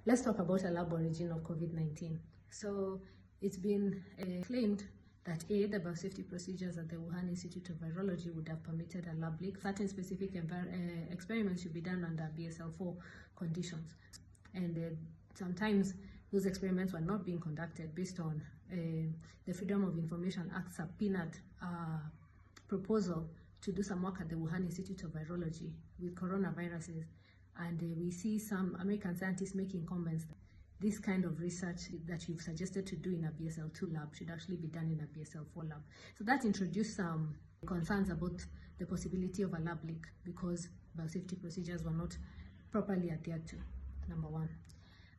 Let's talk about a lab origin of COVID-19. So it's been claimed that the biosafety procedures at the Wuhan Institute of Virology would have permitted a lab leak. Certain specific experiments should be done under BSL-4 conditions. And sometimes those experiments were not being conducted based on the Freedom of Information Act subpoenaed proposal to do some work at the Wuhan Institute of Virology with coronaviruses. And we see some American scientists making comments that this kind of research that you've suggested to do in a BSL-2 lab should actually be done in a BSL-4 lab. So that introduced some concerns about the possibility of a lab leak because biosafety procedures were not properly adhered to, number one.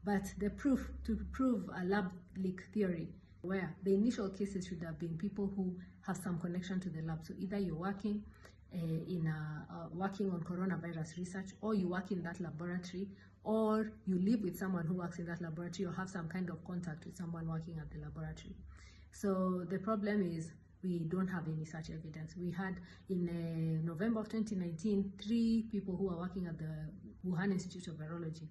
But the proof to prove a lab leak theory, where the initial cases should have been people who have some connection to the lab. So either you're working working on coronavirus research, or you work in that laboratory, or you live with someone who works in that laboratory, or have some kind of contact with someone working at the laboratory. So the problem is we don't have any such evidence. We had in November of 2019, 3 people who are working at the Wuhan Institute of Virology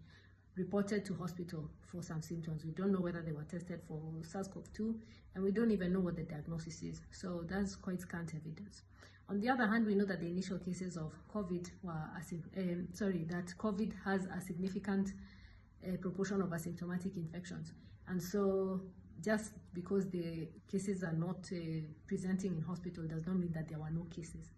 reported to hospital for some symptoms. We don't know whether they were tested for SARS-CoV-2, and we don't even know what the diagnosis is. So that's quite scant evidence. On the other hand, we know that the initial cases of COVID that COVID has a significant proportion of asymptomatic infections. And so just because the cases are not presenting in hospital does not mean that there were no cases.